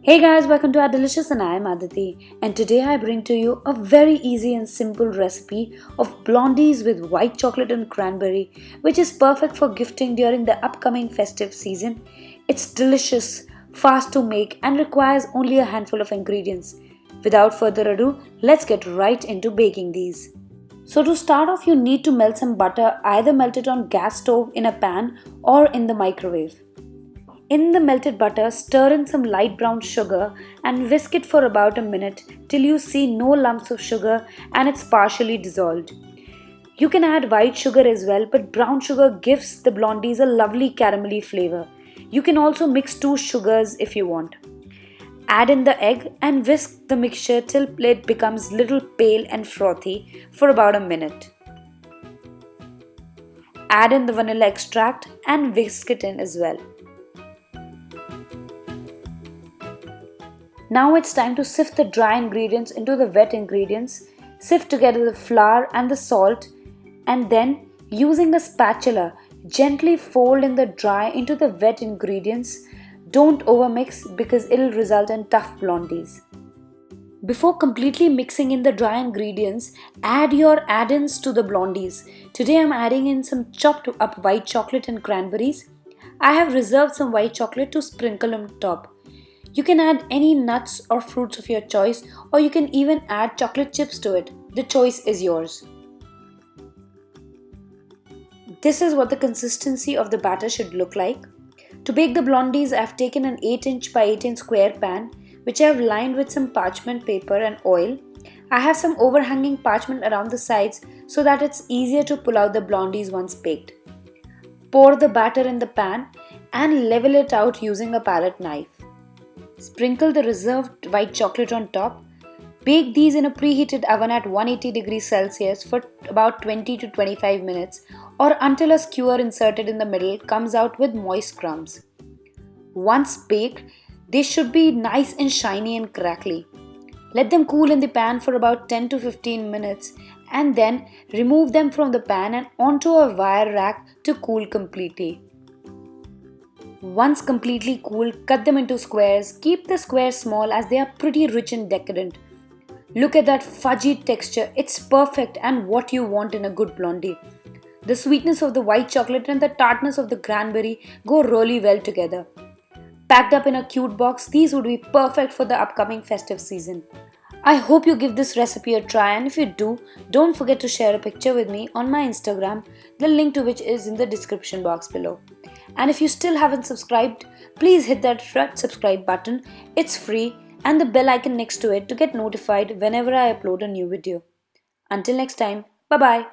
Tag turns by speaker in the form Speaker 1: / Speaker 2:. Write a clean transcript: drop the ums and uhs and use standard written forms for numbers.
Speaker 1: Hey guys, welcome to our delicious and I am Aditi, and today I bring to you a very easy and simple recipe of blondies with white chocolate and cranberry, which is perfect for gifting during the upcoming festive season. It's delicious, fast to make and requires only a handful of ingredients. Without further ado, let's get right into baking these. So to start off, you need to melt some butter, either melt it on gas stove in a pan or in the microwave. In the melted butter, stir in some light brown sugar and whisk it for about a minute till you see no lumps of sugar and it's partially dissolved. You can add white sugar as well, but brown sugar gives the blondies a lovely caramelly flavor. You can also mix two sugars if you want. Add in the egg and whisk the mixture till it becomes little pale and frothy for about a minute. Add in the vanilla extract and whisk it in as well. Now it's time to sift the dry ingredients into the wet ingredients. Sift together the flour and the salt, and then using a spatula, gently fold in the dry into the wet ingredients. Don't overmix because it'll result in tough blondies. Before completely mixing in the dry ingredients, add your add-ins to the blondies. Today I'm adding in some chopped up white chocolate and cranberries. I have reserved some white chocolate to sprinkle on top. You can add any nuts or fruits of your choice, or you can even add chocolate chips to it. The choice is yours. This is what the consistency of the batter should look like. To bake the blondies, I have taken an 8-inch by 8-inch square pan, which I have lined with some parchment paper and oil. I have some overhanging parchment around the sides so that it's easier to pull out the blondies once baked. Pour the batter in the pan and level it out using a palette knife. Sprinkle the reserved white chocolate on top. Bake these in a preheated oven at 180 degrees Celsius for about 20 to 25 minutes or until a skewer inserted in the middle comes out with moist crumbs. Once baked, they should be nice and shiny and crackly. Let them cool in the pan for about 10 to 15 minutes and then remove them from the pan and onto a wire rack to cool completely. Once completely cool, cut them into squares. Keep the squares small as they are pretty rich and decadent. Look at that fudgy texture. It's perfect and what you want in a good blondie. The sweetness of the white chocolate and the tartness of the cranberry go really well together. Packed up in a cute box, these would be perfect for the upcoming festive season. I hope you give this recipe a try, and if you do, don't forget to share a picture with me on my Instagram, the link to which is in the description box below. And if you still haven't subscribed, please hit that red subscribe button. It's free, and the bell icon next to it to get notified whenever I upload a new video. Until next time, bye bye.